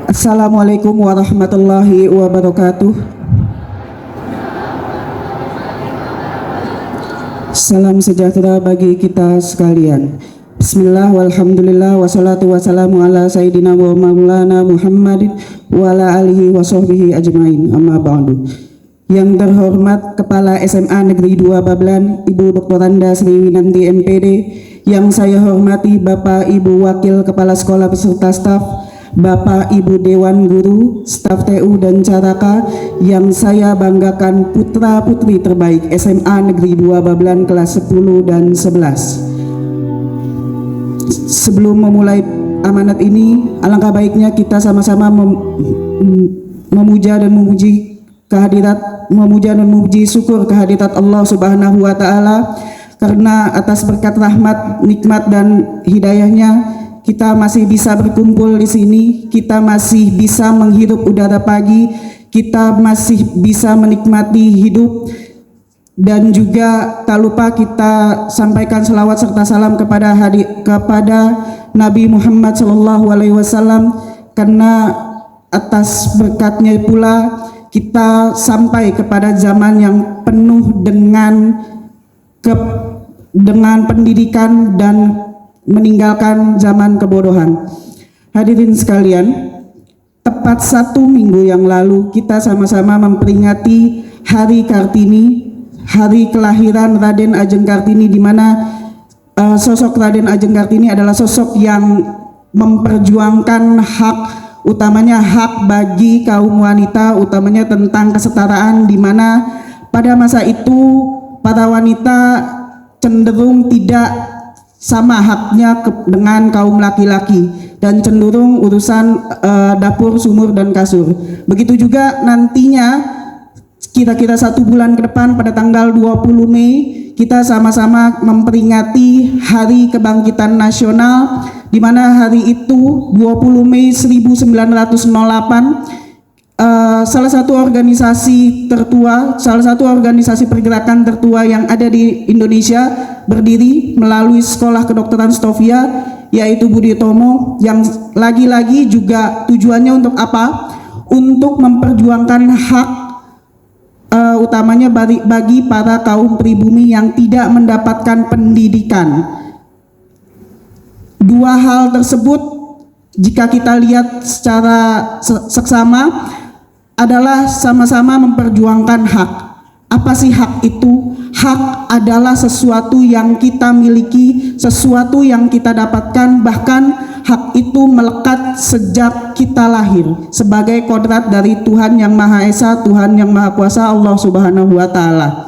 Assalamualaikum warahmatullahi wabarakatuh. Salam sejahtera bagi kita sekalian. Bismillah, walhamdulillah, wassalatu wassalamu ala sayyidina wa maulana Muhammadin wa ala alihi wa sahbihi ajmain, amma ba'du. Yang terhormat Kepala SMA Negeri 2 Babelan, Ibu Dr. Anda Sri Winanti MPD. Yang saya hormati Bapak Ibu Wakil Kepala Sekolah beserta staf, Bapak Ibu Dewan Guru, staf TU dan Caraka, yang saya banggakan putra putri terbaik SMA Negeri 2 Babelan kelas 10 dan 11. Sebelum memulai amanat ini, alangkah baiknya kita sama-sama memuja dan memuji syukur kehadirat Allah Subhanahu wa taala, karena atas berkat rahmat, nikmat dan hidayahnya kita masih bisa berkumpul di sini, kita masih bisa menghirup udara pagi, kita masih bisa menikmati hidup, dan juga tak lupa kita sampaikan selawat serta salam kepada Nabi Muhammad SAW, karena atas berkatnya pula kita sampai kepada zaman yang penuh dengan pendidikan dan meninggalkan zaman kebodohan. Hadirin sekalian, tepat 1 minggu yang lalu kita sama-sama memperingati Hari Kartini, hari kelahiran Raden Ajeng Kartini, di mana sosok Raden Ajeng Kartini adalah sosok yang memperjuangkan hak, utamanya hak bagi kaum wanita, utamanya tentang kesetaraan, di mana pada masa itu para wanita cenderung tidak sama haknya dengan kaum laki-laki, dan cenderung urusan dapur, sumur, dan kasur. Begitu juga nantinya kira-kira 1 bulan ke depan pada tanggal 20 Mei kita sama-sama memperingati Hari Kebangkitan Nasional, di mana hari itu 20 Mei 1908 salah satu organisasi tertua, salah satu organisasi pergerakan tertua yang ada di Indonesia berdiri melalui Sekolah Kedokteran Stovia, yaitu Budi Utomo, yang lagi-lagi juga tujuannya untuk apa? Untuk memperjuangkan hak utamanya bagi para kaum pribumi yang tidak mendapatkan pendidikan. Dua hal tersebut jika kita lihat secara seksama adalah sama-sama memperjuangkan hak. Apa sih hak itu? Hak adalah sesuatu yang kita miliki, sesuatu yang kita dapatkan, bahkan hak itu melekat sejak kita lahir sebagai kodrat dari Tuhan Yang Maha Esa, Tuhan Yang Maha Kuasa, Allah Subhanahu wa taala.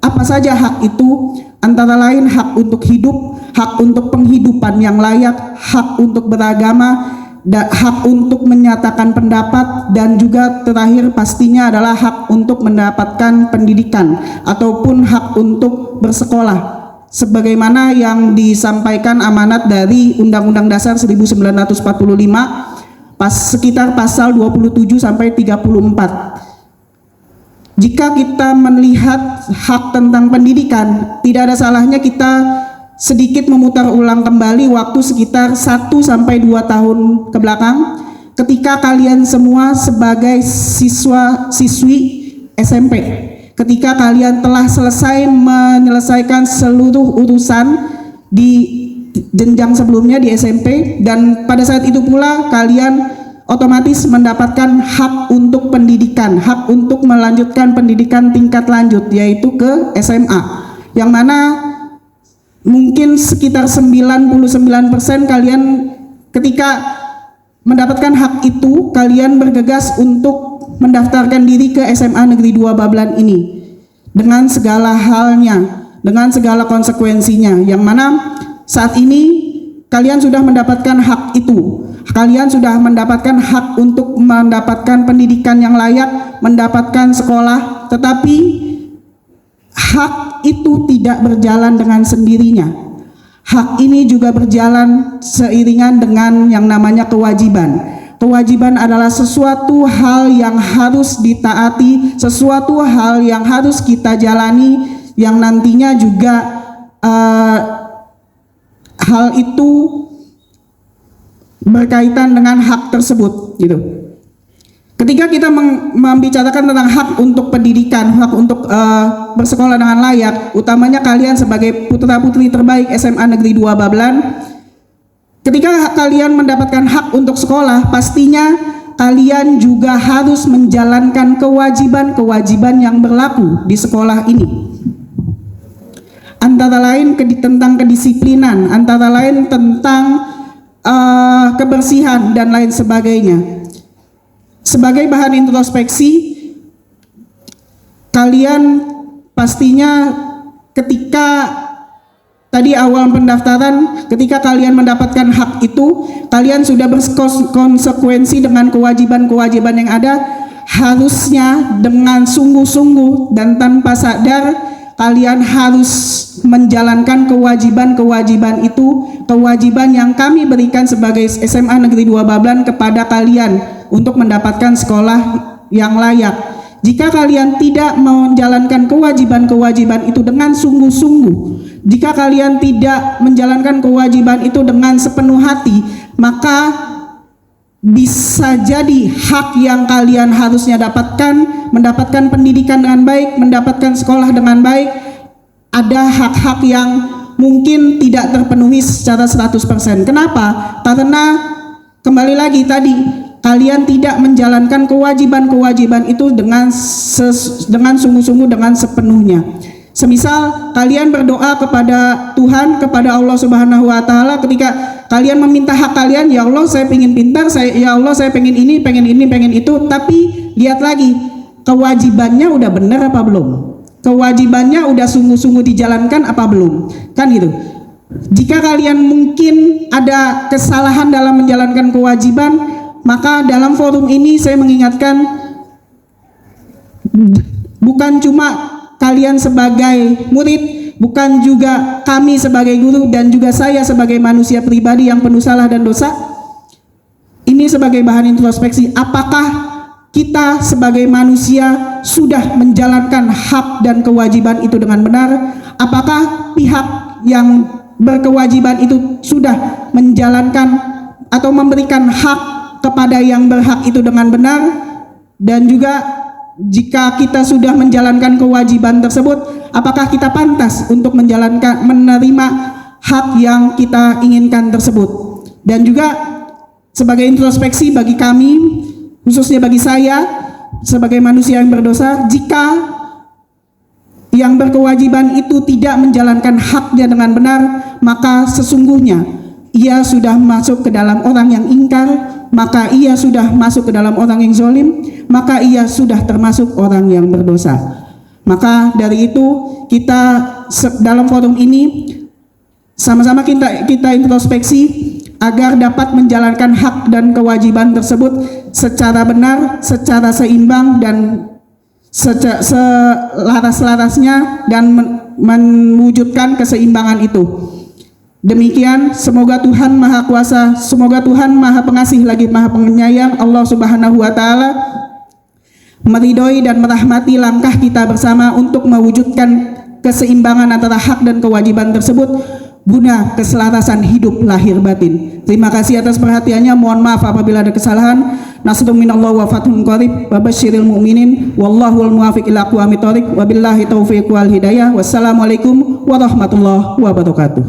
Apa saja hak itu? Antara lain hak untuk hidup, hak untuk penghidupan yang layak, hak untuk beragama, hak untuk menyatakan pendapat, dan juga terakhir pastinya adalah hak untuk mendapatkan pendidikan ataupun hak untuk bersekolah, sebagaimana yang disampaikan amanat dari Undang-Undang Dasar 1945 sekitar pasal 27 sampai 34. Jika kita melihat hak tentang pendidikan, tidak ada salahnya kita sedikit memutar ulang kembali waktu sekitar 1 sampai 2 tahun ke belakang, ketika kalian semua sebagai siswa-siswi SMP, ketika kalian telah selesai menyelesaikan seluruh urusan di jenjang sebelumnya di SMP, dan pada saat itu pula kalian otomatis mendapatkan hak untuk pendidikan, hak untuk melanjutkan pendidikan tingkat lanjut, yaitu ke SMA, yang mana mungkin sekitar 99% kalian ketika mendapatkan hak itu, kalian bergegas untuk mendaftarkan diri ke SMA Negeri 2 Babelan ini dengan segala halnya, dengan segala konsekuensinya, yang mana saat ini kalian sudah mendapatkan hak itu. Kalian sudah mendapatkan hak untuk mendapatkan pendidikan yang layak, mendapatkan sekolah, tetapi hak itu tidak berjalan dengan sendirinya. Hak ini juga berjalan seiringan dengan yang namanya kewajiban. Kewajiban adalah sesuatu hal yang harus ditaati, sesuatu hal yang harus kita jalani, yang nantinya juga hal itu berkaitan dengan hak tersebut, gitu. Ketika kita membicarakan tentang hak untuk pendidikan, hak untuk bersekolah dengan layak, utamanya kalian sebagai putra-putri terbaik SMA Negeri 2 Babelan, ketika kalian mendapatkan hak untuk sekolah, pastinya kalian juga harus menjalankan kewajiban-kewajiban yang berlaku di sekolah ini. Antara lain tentang kedisiplinan, antara lain tentang kebersihan dan lain sebagainya. Sebagai bahan introspeksi, kalian pastinya ketika tadi awal pendaftaran, ketika kalian mendapatkan hak itu, kalian sudah berkonsekuensi dengan kewajiban-kewajiban yang ada. Harusnya dengan sungguh-sungguh dan tanpa sadar, kalian harus menjalankan kewajiban-kewajiban itu, kewajiban yang kami berikan sebagai SMA Negeri 2 Babelan kepada kalian untuk mendapatkan sekolah yang layak. Jika kalian tidak menjalankan kewajiban-kewajiban itu dengan sungguh-sungguh, jika kalian tidak menjalankan kewajiban itu dengan sepenuh hati, maka bisa jadi hak yang kalian harusnya dapatkan, mendapatkan pendidikan dengan baik, mendapatkan sekolah dengan baik, ada hak-hak yang mungkin tidak terpenuhi secara 100%. Kenapa? Karena kembali lagi tadi, kalian tidak menjalankan kewajiban-kewajiban itu dengan sungguh-sungguh, dengan sepenuhnya. Semisal kalian berdoa kepada Tuhan, kepada Allah Subhanahu wa Ta'ala, ketika kalian meminta hak kalian, ya Allah saya pengen pintar, ya Allah saya pengen ini, pengen itu, tapi lihat lagi, kewajibannya udah benar apa belum? Kewajibannya udah sungguh-sungguh dijalankan apa belum? Kan gitu. Jika kalian mungkin ada kesalahan dalam menjalankan kewajiban, maka dalam forum ini saya mengingatkan, bukan cuma kalian sebagai murid, bukan juga kami sebagai guru, dan juga saya sebagai manusia pribadi yang penuh salah dan dosa. Ini sebagai bahan introspeksi, apakah kita sebagai manusia sudah menjalankan hak dan kewajiban itu dengan benar? Apakah pihak yang berkewajiban itu sudah menjalankan atau memberikan hak kepada yang berhak itu dengan benar? Dan juga jika kita sudah menjalankan kewajiban tersebut, apakah kita pantas untuk menerima hak yang kita inginkan tersebut? Dan juga sebagai introspeksi bagi kami, khususnya bagi saya sebagai manusia yang berdosa, jika yang berkewajiban itu tidak menjalankan haknya dengan benar, maka sesungguhnya ia sudah masuk ke dalam orang yang ingkar, maka ia sudah masuk ke dalam orang yang zalim, maka ia sudah termasuk orang yang berdosa. Maka dari itu kita dalam forum ini sama-sama kita introspeksi agar dapat menjalankan hak dan kewajiban tersebut secara benar, secara seimbang dan selaras-larasnya, dan mewujudkan keseimbangan itu. Demikian, semoga Tuhan Maha Kuasa, semoga Tuhan Maha Pengasih lagi Maha Penyayang, Allah Subhanahu wa Ta'ala, meridhoi dan merahmati langkah kita bersama untuk mewujudkan keseimbangan antara hak dan kewajiban tersebut guna keselarasan hidup lahir batin. Terima kasih atas perhatiannya. Mohon maaf apabila ada kesalahan. Nasrun minallah wa fathun qarib wa basyiril mu'minin wallahul muwaffiq ila aqwamit thoriq wabillahi taufiq wal hidayah. Wassalamualaikum warahmatullahi wabarakatuh.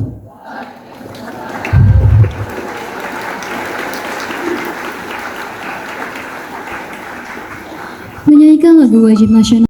Menyanyikan lagu wajib nasional